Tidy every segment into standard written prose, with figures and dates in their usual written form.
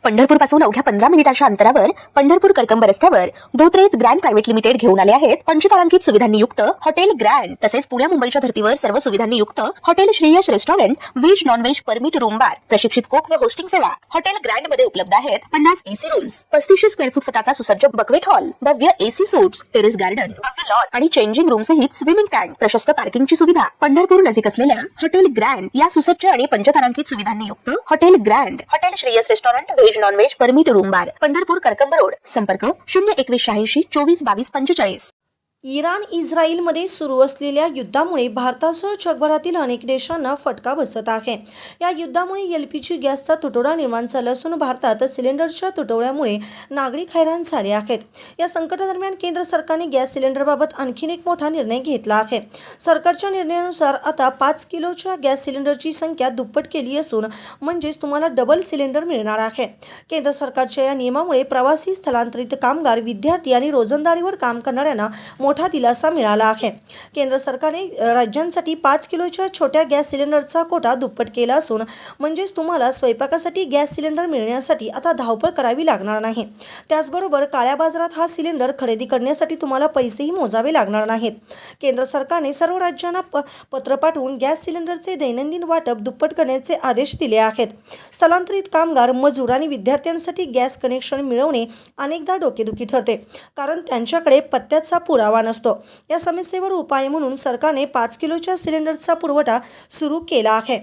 पंढरपूर पासून अवघ्या 15 मिनिटांच्या अंतरावर पंढरपूर करकंब रस्त्यावर धोत्रेज ग्रँड प्रायव्हेट लिमिटेड घेऊन आले आहेत पंचतारांकित सुविधांनी युक्त हॉटेल ग्रँड। तसेच पुण्या मुंबईच्या धर्तीवर सर्व सुविधांनी युक्त hotel Shreyas restaurant, veg non veg permit room बार, प्रशिक्षित कोक व होस्टिंग सेवा हॉटेल ग्रँड मध्ये उपलब्ध आहेत। 50 एसी रूम्स, 3500 स्क्वेअर फूट फुटाचा सुसज्ज बकवेट हॉल, भव्य एसी सूट्स, टेरेस गार्डन, भव्य लॉन आणि चेंजिंग रूम सहित स्विमिंग टँक, प्रशस्त पार्किंगची सुविधा। पंढरपूर नजीक असलेल्या हॉटेल ग्रँड या सुसज्ज आणि पंचतारांकित सुविधांनी युक्त hotel grand, hotel Shreyas restaurant, veg non veg permit room बार, पंढरपूर करकंब रोड। संपर्क 02186 24 22 45। इराण इस्रायलमध्ये सुरू असलेल्या युद्धामुळे भारतासह जगभरातील अनेक देशांना फटका बसत आहे। या युद्धामुळे एलपीजी गॅसचा तुटवडा निर्माण झाला असून भारतात सिलेंडरच्या तुटवड्यामुळे नागरिक हैराण झाले आहेत। या संकटादरम्यान केंद्र सरकारने गॅस सिलेंडरबाबत आणखीन एक मोठा निर्णय घेतला आहे। सरकारच्या निर्णयानुसार आता 5 किलोच्या गॅस सिलेंडरची संख्या दुप्पट केली असून म्हणजेच तुम्हाला डबल सिलेंडर मिळणार आहे। केंद्र सरकारच्या या नियमामुळे प्रवासी, स्थलांतरित कामगार, विद्यार्थी आणि रोजंदारीवर काम करणाऱ्यांना मोठा दिलासा मिळाला आहे। केंद्र सरकारने राज्यांसाठी 5 किलोच्या छोट्या गॅस सिलेंडरचा कोटा दुप्पट केला असून म्हणजेच तुम्हाला स्वयंपाकासाठी गॅस सिलेंडर मिळण्यासाठी आता धावपळ करावी लागणार नाही। त्याचबरोबर काळ्या बाजारात हा सिलेंडर खरेदी करण्यासाठी तुम्हाला पैसेही मोजावे लागणार नाहीत। केंद्र सरकारने सर्व राज्यांना पत्र पाठवून गॅस सिलेंडरचे दैनंदिन वाटप दुप्पट करण्याचे आदेश दिले आहेत। स्थलांतरित कामगार, मजूर आणि विद्यार्थ्यांसाठी गॅस कनेक्शन मिळवणे अनेकदा डोकेदुखी ठरते, कारण त्यांच्याकडे पत्त्याचा पुरावा नसतो। या समस्येवर उपाय म्हणून सरकारने 5 किलोच्या सिलेंडरचा पुरवठा सुरू केला आहे।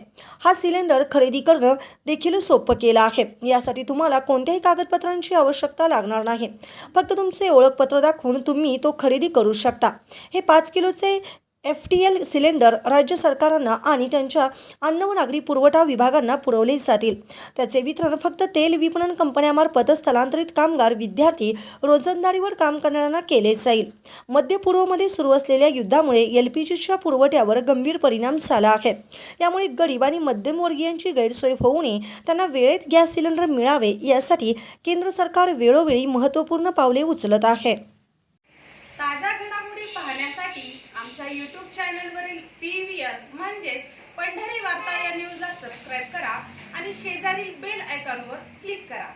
हा सिलेंडर खरेदी करणं देखील सोपं केलं आहे। यासाठी तुम्हाला कोणत्याही कागदपत्रांची आवश्यकता लागणार नाही। फक्त तुमचे ओळखपत्र दाखवून तुम्ही तो खरेदी करू शकता। हे 5 किलोचे FTL सिलेंडर राज्य सरकारांना आणि त्यांच्या अन्न व नागरी पुरवठा विभागांना पुरवले जातील। त्याचे वितरण फक्त तेल विपणन कंपन्यांमार्फत स्थलांतरित कामगार, विद्यार्थी, रोजंदारीवर काम करणाऱ्यांना केले जाईल। मध्य पूर्वमध्ये सुरू असलेल्या युद्धामुळे LPGच्या पुरवठ्यावर गंभीर परिणाम झाला आहे। यामुळे गरीब आणि मध्यमवर्गीयांची गैरसोय होऊ नये, त्यांना वेळेत गॅस सिलेंडर मिळावे यासाठी केंद्र सरकार वेळोवेळी महत्त्वपूर्ण पावले उचलत आहे। ताज्या घडामोडी पाहण्यासाठी आमच्या YouTube चॅनलवरील PVR म्हणजेच पंढरी वार्ता या न्यूजला सबस्क्राईब करा आणि शेजारील बेल आयकॉनवर क्लिक करा।